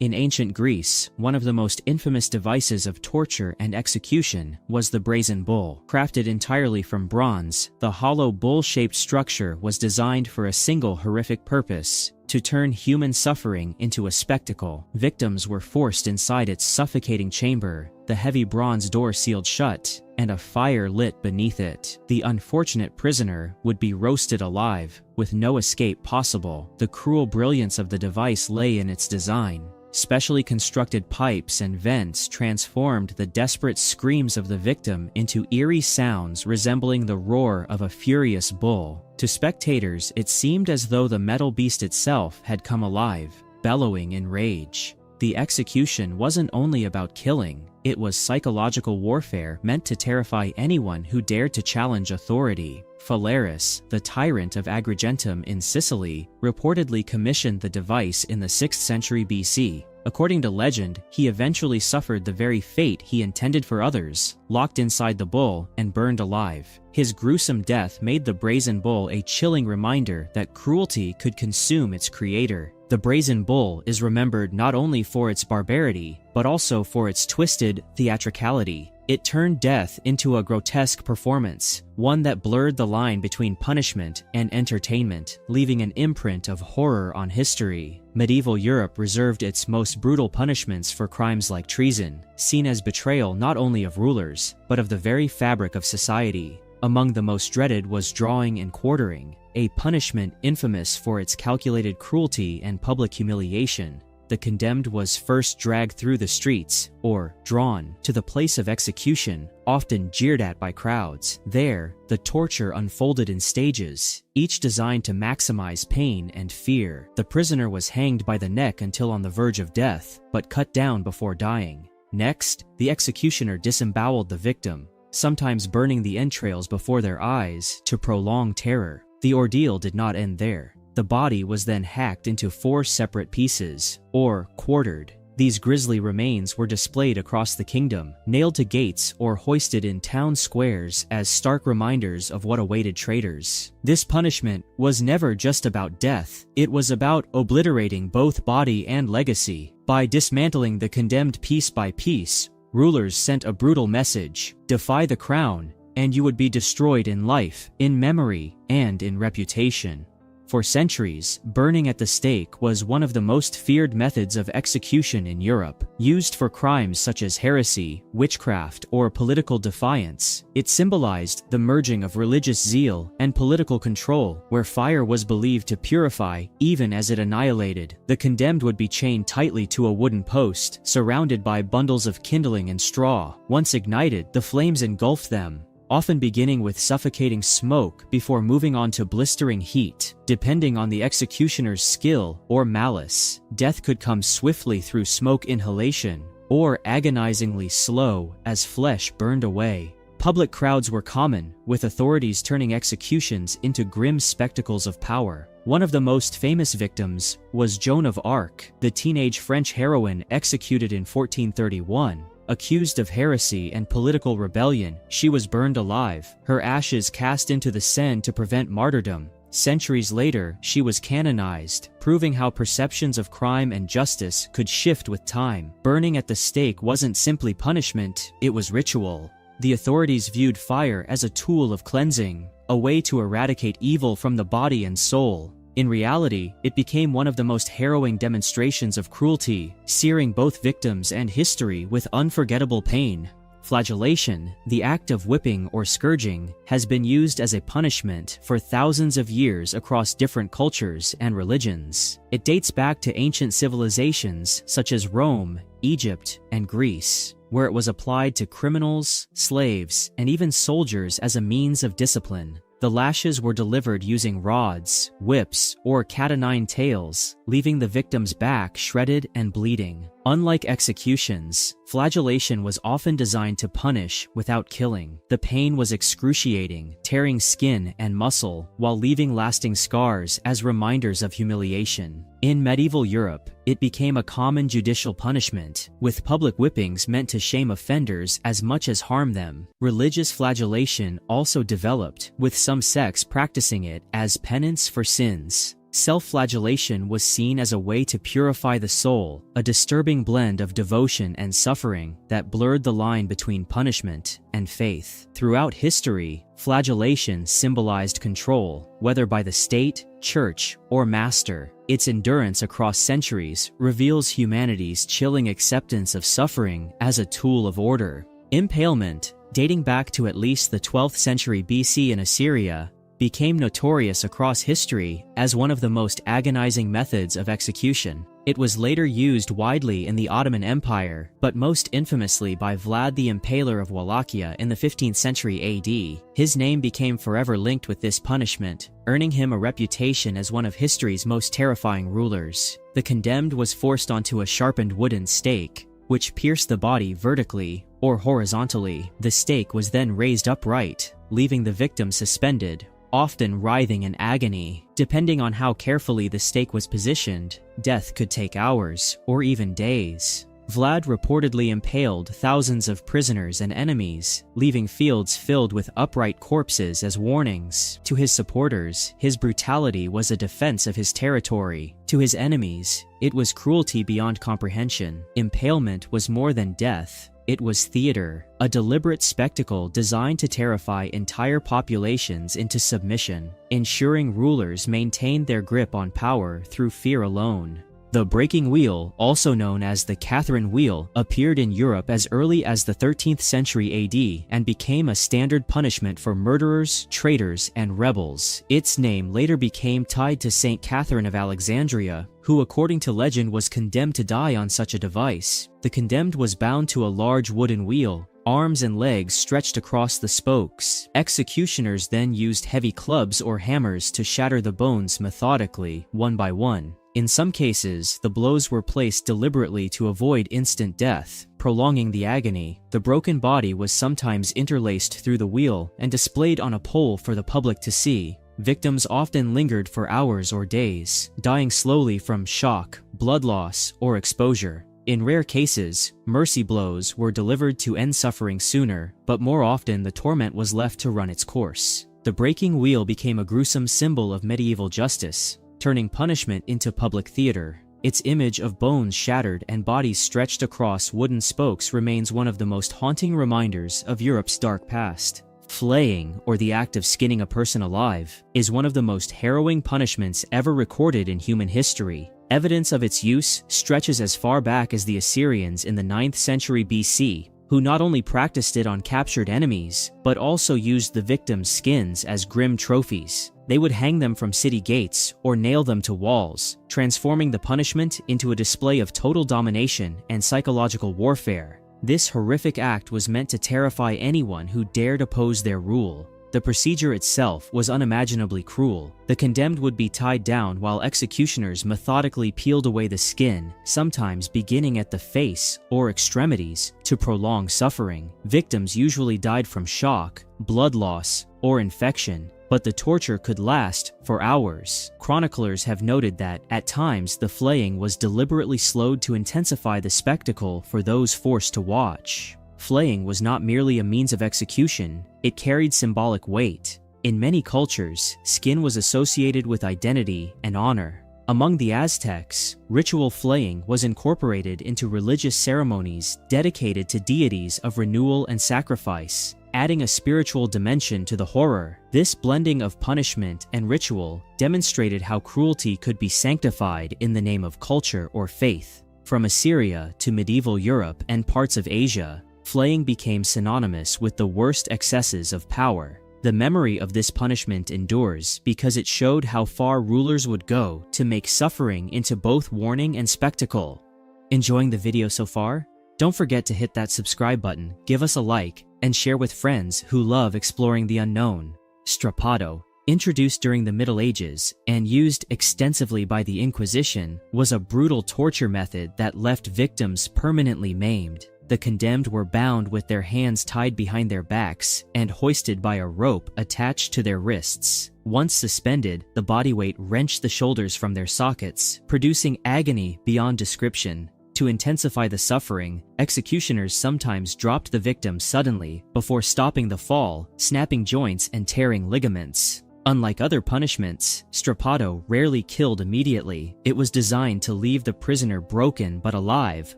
In ancient Greece, one of the most infamous devices of torture and execution was the brazen bull. Crafted entirely from bronze, the hollow bull-shaped structure was designed for a single horrific purpose: to turn human suffering into a spectacle. Victims were forced inside its suffocating chamber, the heavy bronze door sealed shut, and a fire lit beneath it. The unfortunate prisoner would be roasted alive, with no escape possible. The cruel brilliance of the device lay in its design. Specially constructed pipes and vents transformed the desperate screams of the victim into eerie sounds resembling the roar of a furious bull. To spectators, it seemed as though the metal beast itself had come alive, bellowing in rage. The execution wasn't only about killing, it was psychological warfare meant to terrify anyone who dared to challenge authority. Phalaris, the tyrant of Agrigentum in Sicily, reportedly commissioned the device in the 6th century BC. According to legend, he eventually suffered the very fate he intended for others, locked inside the bull and burned alive. His gruesome death made the brazen bull a chilling reminder that cruelty could consume its creator. The brazen bull is remembered not only for its barbarity, but also for its twisted theatricality. It turned death into a grotesque performance, one that blurred the line between punishment and entertainment, leaving an imprint of horror on history. Medieval Europe reserved its most brutal punishments for crimes like treason, seen as betrayal not only of rulers, but of the very fabric of society. Among the most dreaded was drawing and quartering, a punishment infamous for its calculated cruelty and public humiliation. The condemned was first dragged through the streets, or drawn to the place of execution, often jeered at by crowds. There, the torture unfolded in stages, each designed to maximize pain and fear. The prisoner was hanged by the neck until on the verge of death, but cut down before dying. Next, the executioner disemboweled the victim, sometimes burning the entrails before their eyes to prolong terror. The ordeal did not end there. The body was then hacked into 4 separate pieces, or quartered. These grisly remains were displayed across the kingdom, nailed to gates or hoisted in town squares as stark reminders of what awaited traitors. This punishment was never just about death, it was about obliterating both body and legacy. By dismantling the condemned piece by piece, rulers sent a brutal message: defy the crown, and you would be destroyed in life, in memory, and in reputation. For centuries, burning at the stake was one of the most feared methods of execution in Europe. Used for crimes such as heresy, witchcraft, or political defiance, it symbolized the merging of religious zeal and political control, where fire was believed to purify even as it annihilated. The condemned would be chained tightly to a wooden post, surrounded by bundles of kindling and straw. Once ignited, the flames engulfed them, often beginning with suffocating smoke before moving on to blistering heat. Depending on the executioner's skill or malice, death could come swiftly through smoke inhalation, or agonizingly slow as flesh burned away. Public crowds were common, with authorities turning executions into grim spectacles of power. One of the most famous victims was Joan of Arc, the teenage French heroine executed in 1431. Accused of heresy and political rebellion, she was burned alive, her ashes cast into the Seine to prevent martyrdom. Centuries later, she was canonized, proving how perceptions of crime and justice could shift with time. Burning at the stake wasn't simply punishment, it was ritual. The authorities viewed fire as a tool of cleansing, a way to eradicate evil from the body and soul. In reality, it became one of the most harrowing demonstrations of cruelty, searing both victims and history with unforgettable pain. Flagellation, the act of whipping or scourging, has been used as a punishment for thousands of years across different cultures and religions. It dates back to ancient civilizations such as Rome, Egypt, and Greece, where it was applied to criminals, slaves, and even soldiers as a means of discipline. The lashes were delivered using rods, whips, or cat-o'-nine tails, leaving the victim's back shredded and bleeding. Unlike executions, flagellation was often designed to punish without killing. The pain was excruciating, tearing skin and muscle, while leaving lasting scars as reminders of humiliation. In medieval Europe, it became a common judicial punishment, with public whippings meant to shame offenders as much as harm them. Religious flagellation also developed, with some sects practicing it as penance for sins. Self-flagellation was seen as a way to purify the soul, a disturbing blend of devotion and suffering that blurred the line between punishment and faith. Throughout history, flagellation symbolized control, whether by the state, church, or master. Its endurance across centuries reveals humanity's chilling acceptance of suffering as a tool of order. Impalement, dating back to at least the 12th century BC in Assyria, became notorious across history as one of the most agonizing methods of execution. It was later used widely in the Ottoman Empire, but most infamously by Vlad the Impaler of Wallachia in the 15th century AD. His name became forever linked with this punishment, earning him a reputation as one of history's most terrifying rulers. The condemned was forced onto a sharpened wooden stake, which pierced the body vertically or horizontally. The stake was then raised upright, leaving the victim suspended, often writhing in agony. Depending on how carefully the stake was positioned, death could take hours or even days. Vlad reportedly impaled thousands of prisoners and enemies, leaving fields filled with upright corpses as warnings. To his supporters, his brutality was a defense of his territory. To his enemies, it was cruelty beyond comprehension. Impalement was more than death. It was theater, a deliberate spectacle designed to terrify entire populations into submission, ensuring rulers maintained their grip on power through fear alone. The breaking wheel, also known as the Catherine wheel, appeared in Europe as early as the 13th century AD and became a standard punishment for murderers, traitors, and rebels. Its name later became tied to Saint Catherine of Alexandria, who according to legend was condemned to die on such a device. The condemned was bound to a large wooden wheel, arms and legs stretched across the spokes. Executioners then used heavy clubs or hammers to shatter the bones methodically, one by one. In some cases, the blows were placed deliberately to avoid instant death, prolonging the agony. The broken body was sometimes interlaced through the wheel and displayed on a pole for the public to see. Victims often lingered for hours or days, dying slowly from shock, blood loss, or exposure. In rare cases, mercy blows were delivered to end suffering sooner, but more often the torment was left to run its course. The breaking wheel became a gruesome symbol of medieval justice, turning punishment into public theater. Its image of bones shattered and bodies stretched across wooden spokes remains one of the most haunting reminders of Europe's dark past. Flaying, or the act of skinning a person alive, is one of the most harrowing punishments ever recorded in human history. Evidence of its use stretches as far back as the Assyrians in the 9th century BC, who not only practiced it on captured enemies, but also used the victims' skins as grim trophies. They would hang them from city gates or nail them to walls, transforming the punishment into a display of total domination and psychological warfare. This horrific act was meant to terrify anyone who dared oppose their rule. The procedure itself was unimaginably cruel. The condemned would be tied down while executioners methodically peeled away the skin, sometimes beginning at the face or extremities, to prolong suffering. Victims usually died from shock, blood loss, or infection, but the torture could last for hours. Chroniclers have noted that, at times, the flaying was deliberately slowed to intensify the spectacle for those forced to watch. Flaying was not merely a means of execution, it carried symbolic weight. In many cultures, skin was associated with identity and honor. Among the Aztecs, ritual flaying was incorporated into religious ceremonies dedicated to deities of renewal and sacrifice, adding a spiritual dimension to the horror. This blending of punishment and ritual demonstrated how cruelty could be sanctified in the name of culture or faith. From Assyria to medieval Europe and parts of Asia, flaying became synonymous with the worst excesses of power. The memory of this punishment endures because it showed how far rulers would go to make suffering into both warning and spectacle. Enjoying the video so far? Don't forget to hit that subscribe button, give us a like, and share with friends who love exploring the unknown. Strappado, introduced during the Middle Ages and used extensively by the Inquisition, was a brutal torture method that left victims permanently maimed. The condemned were bound with their hands tied behind their backs and hoisted by a rope attached to their wrists. Once suspended, the body weight wrenched the shoulders from their sockets, producing agony beyond description. To intensify the suffering, executioners sometimes dropped the victim suddenly before stopping the fall, snapping joints and tearing ligaments. Unlike other punishments, strappado rarely killed immediately. It was designed to leave the prisoner broken but alive,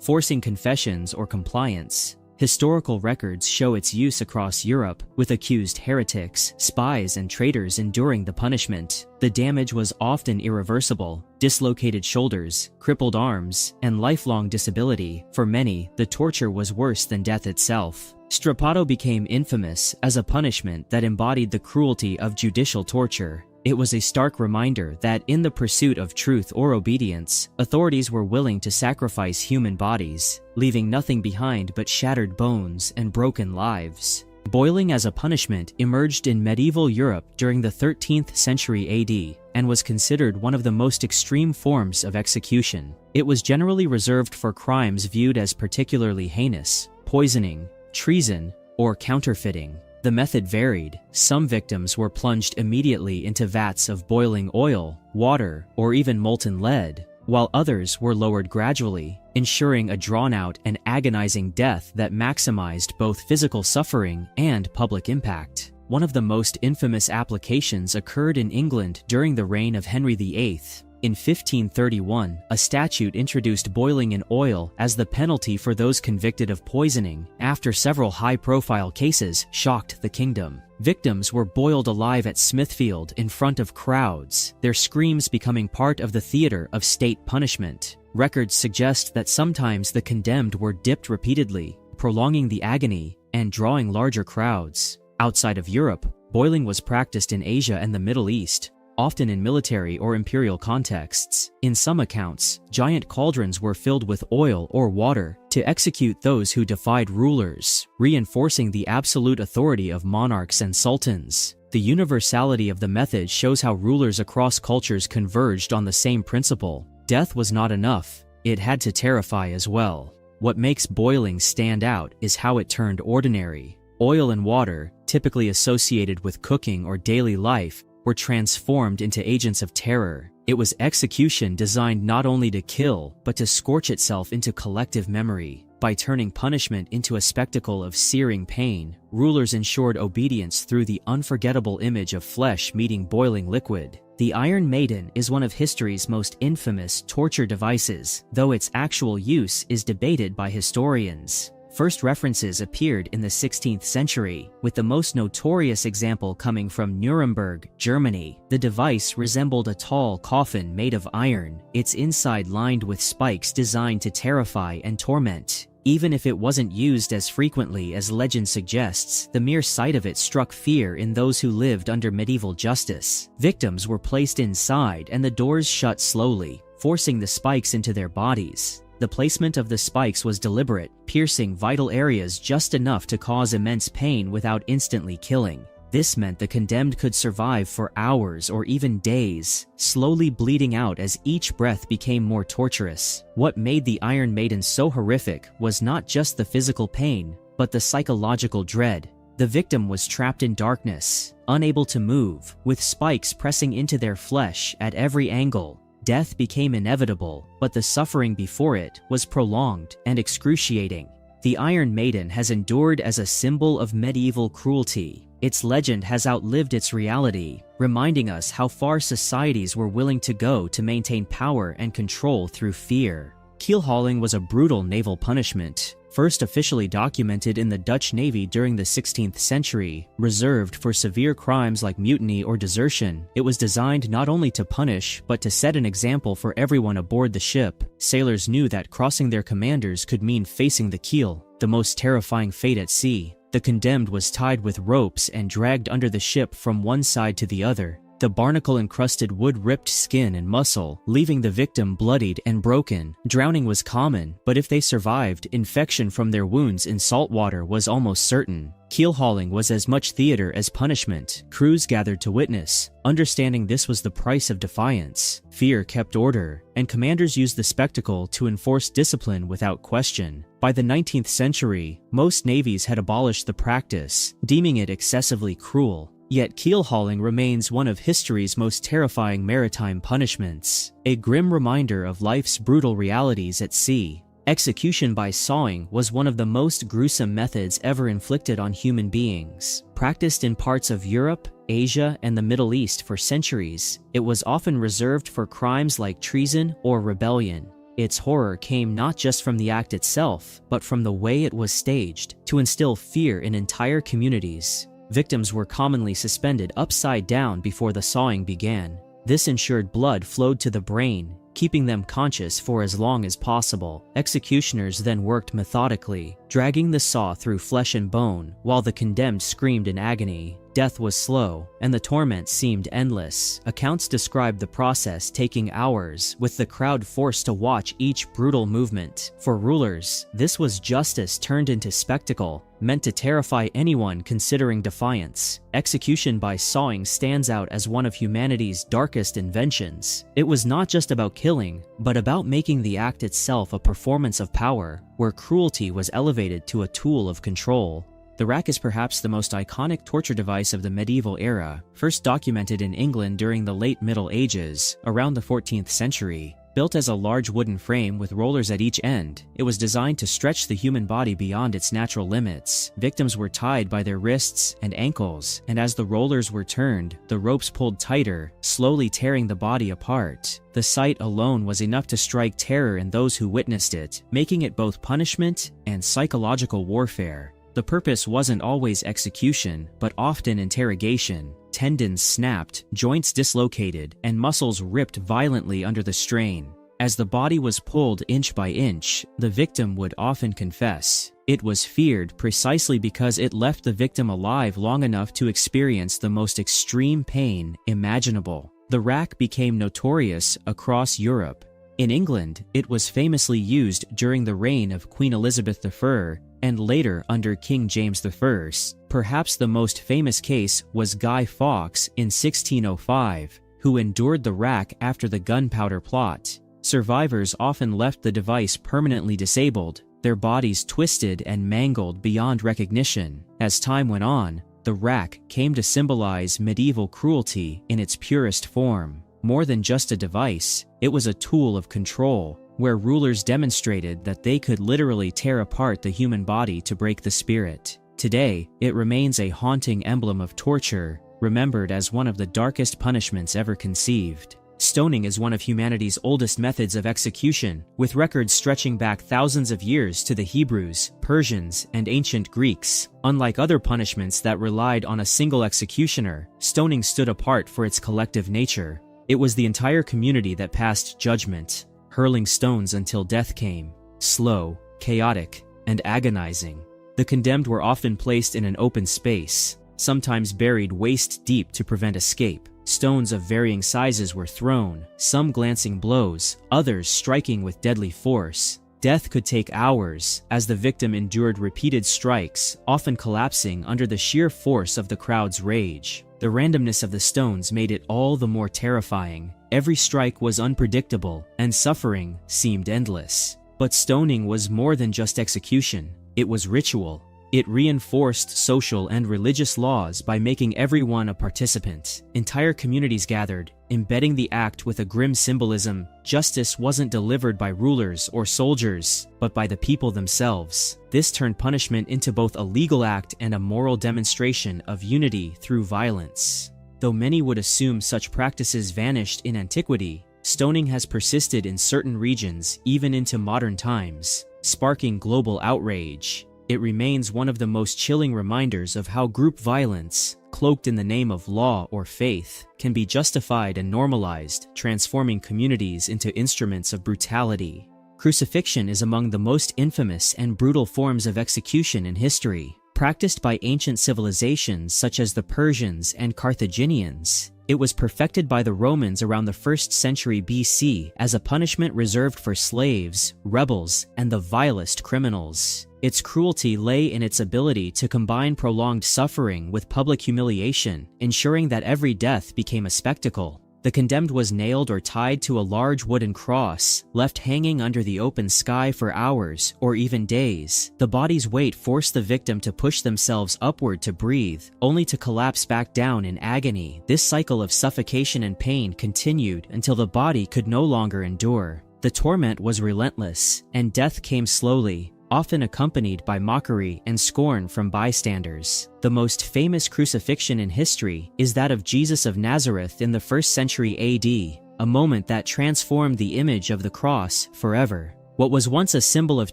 forcing confessions or compliance. Historical records show its use across Europe, with accused heretics, spies, and traitors enduring the punishment. The damage was often irreversible: dislocated shoulders, crippled arms, and lifelong disability. For many, the torture was worse than death itself. Strappado became infamous as a punishment that embodied the cruelty of judicial torture. It was a stark reminder that in the pursuit of truth or obedience, authorities were willing to sacrifice human bodies, leaving nothing behind but shattered bones and broken lives. Boiling as a punishment emerged in medieval Europe during the 13th century AD and was considered one of the most extreme forms of execution. It was generally reserved for crimes viewed as particularly heinous: poisoning, treason, or counterfeiting. The method varied. Some victims were plunged immediately into vats of boiling oil, water, or even molten lead, while others were lowered gradually, ensuring a drawn-out and agonizing death that maximized both physical suffering and public impact. One of the most infamous applications occurred in England during the reign of Henry VIII. In 1531, a statute introduced boiling in oil as the penalty for those convicted of poisoning. After several high-profile cases shocked the kingdom, victims were boiled alive at Smithfield in front of crowds, their screams becoming part of the theater of state punishment. Records suggest that sometimes the condemned were dipped repeatedly, prolonging the agony and drawing larger crowds. Outside of Europe, boiling was practiced in Asia and the Middle East, often in military or imperial contexts. In some accounts, giant cauldrons were filled with oil or water to execute those who defied rulers, reinforcing the absolute authority of monarchs and sultans. The universality of the method shows how rulers across cultures converged on the same principle. Death was not enough, it had to terrify as well. What makes boiling stand out is how it turned ordinary. Oil and water, typically associated with cooking or daily life, were transformed into agents of terror. It was execution designed not only to kill, but to scorch itself into collective memory. By turning punishment into a spectacle of searing pain, rulers ensured obedience through the unforgettable image of flesh meeting boiling liquid. The Iron Maiden is one of history's most infamous torture devices, though its actual use is debated by historians. First references appeared in the 16th century, with the most notorious example coming from Nuremberg, Germany. The device resembled a tall coffin made of iron, its inside lined with spikes designed to terrify and torment. Even if it wasn't used as frequently as legend suggests, the mere sight of it struck fear in those who lived under medieval justice. Victims were placed inside and the doors shut slowly, forcing the spikes into their bodies. The placement of the spikes was deliberate, piercing vital areas just enough to cause immense pain without instantly killing. This meant the condemned could survive for hours or even days, slowly bleeding out as each breath became more torturous. What made the Iron Maiden so horrific was not just the physical pain, but the psychological dread. The victim was trapped in darkness, unable to move, with spikes pressing into their flesh at every angle. Death became inevitable, but the suffering before it was prolonged and excruciating. The Iron Maiden has endured as a symbol of medieval cruelty. Its legend has outlived its reality, reminding us how far societies were willing to go to maintain power and control through fear. Keelhauling was a brutal naval punishment, first officially documented in the Dutch Navy during the 16th century. Reserved for severe crimes like mutiny or desertion, it was designed not only to punish, but to set an example for everyone aboard the ship. Sailors knew that crossing their commanders could mean facing the keel, the most terrifying fate at sea. The condemned was tied with ropes and dragged under the ship from one side to the other. The barnacle-encrusted wood ripped skin and muscle, leaving the victim bloodied and broken. Drowning was common, but if they survived, infection from their wounds in salt water was almost certain. Keelhauling was as much theater as punishment. Crews gathered to witness, understanding this was the price of defiance. Fear kept order, and commanders used the spectacle to enforce discipline without question. By the 19th century, most navies had abolished the practice, deeming it excessively cruel. Yet keelhauling remains one of history's most terrifying maritime punishments, a grim reminder of life's brutal realities at sea. Execution by sawing was one of the most gruesome methods ever inflicted on human beings. Practiced in parts of Europe, Asia, and the Middle East for centuries, it was often reserved for crimes like treason or rebellion. Its horror came not just from the act itself, but from the way it was staged to instill fear in entire communities. Victims were commonly suspended upside down before the sawing began. This ensured blood flowed to the brain, keeping them conscious for as long as possible. Executioners then worked methodically, dragging the saw through flesh and bone, while the condemned screamed in agony. Death was slow, and the torment seemed endless. Accounts describe the process taking hours, with the crowd forced to watch each brutal movement. For rulers, this was justice turned into spectacle, meant to terrify anyone considering defiance. Execution by sawing stands out as one of humanity's darkest inventions. It was not just about killing, but about making the act itself a performance of power, where cruelty was elevated to a tool of control. The rack is perhaps the most iconic torture device of the medieval era, first documented in England during the late Middle Ages, around the 14th century. Built as a large wooden frame with rollers at each end, it was designed to stretch the human body beyond its natural limits. Victims were tied by their wrists and ankles, and as the rollers were turned, the ropes pulled tighter, slowly tearing the body apart. The sight alone was enough to strike terror in those who witnessed it, making it both punishment and psychological warfare. The purpose wasn't always execution, but often interrogation. Tendons snapped, joints dislocated, and muscles ripped violently under the strain. As the body was pulled inch by inch, the victim would often confess. It was feared precisely because it left the victim alive long enough to experience the most extreme pain imaginable. The rack became notorious across Europe. In England, it was famously used during the reign of Queen Elizabeth I, and later under King James I. Perhaps the most famous case was Guy Fawkes in 1605, who endured the rack after the Gunpowder Plot. Survivors often left the device permanently disabled, their bodies twisted and mangled beyond recognition. As time went on, the rack came to symbolize medieval cruelty in its purest form. More than just a device, it was a tool of control, where rulers demonstrated that they could literally tear apart the human body to break the spirit. Today, it remains a haunting emblem of torture, remembered as one of the darkest punishments ever conceived. Stoning is one of humanity's oldest methods of execution, with records stretching back thousands of years to the Hebrews, Persians, and ancient Greeks. Unlike other punishments that relied on a single executioner, stoning stood apart for its collective nature. It was the entire community that passed judgment, hurling stones until death came. Slow, chaotic, and agonizing. The condemned were often placed in an open space, sometimes buried waist deep to prevent escape. Stones of varying sizes were thrown, some glancing blows, others striking with deadly force. Death could take hours, as the victim endured repeated strikes, often collapsing under the sheer force of the crowd's rage. The randomness of the stones made it all the more terrifying. Every strike was unpredictable, and suffering seemed endless. But stoning was more than just execution. It was ritual. It reinforced social and religious laws by making everyone a participant. Entire communities gathered, embedding the act with a grim symbolism. Justice wasn't delivered by rulers or soldiers, but by the people themselves. This turned punishment into both a legal act and a moral demonstration of unity through violence. Though many would assume such practices vanished in antiquity, stoning has persisted in certain regions even into modern times, sparking global outrage. It remains one of the most chilling reminders of how group violence, cloaked in the name of law or faith, can be justified and normalized, transforming communities into instruments of brutality. Crucifixion is among the most infamous and brutal forms of execution in history. Practiced by ancient civilizations such as the Persians and Carthaginians, it was perfected by the Romans around the 1st century BC as a punishment reserved for slaves, rebels, and the vilest criminals. Its cruelty lay in its ability to combine prolonged suffering with public humiliation, ensuring that every death became a spectacle. The condemned was nailed or tied to a large wooden cross, left hanging under the open sky for hours or even days. The body's weight forced the victim to push themselves upward to breathe, only to collapse back down in agony. This cycle of suffocation and pain continued until the body could no longer endure. The torment was relentless, and death came slowly, often accompanied by mockery and scorn from bystanders. The most famous crucifixion in history is that of Jesus of Nazareth in the 1st century AD, a moment that transformed the image of the cross forever. What was once a symbol of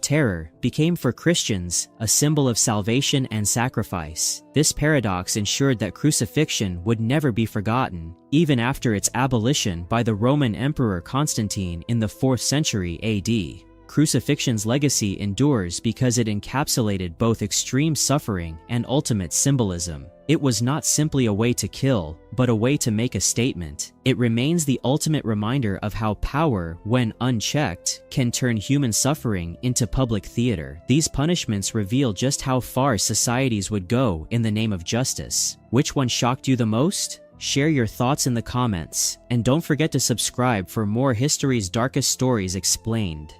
terror became for Christians a symbol of salvation and sacrifice. This paradox ensured that crucifixion would never be forgotten, even after its abolition by the Roman Emperor Constantine in the 4th century AD. Crucifixion's legacy endures because it encapsulated both extreme suffering and ultimate symbolism. It was not simply a way to kill, but a way to make a statement. It remains the ultimate reminder of how power, when unchecked, can turn human suffering into public theater. These punishments reveal just how far societies would go in the name of justice. Which one shocked you the most? Share your thoughts in the comments, and don't forget to subscribe for more history's darkest stories explained.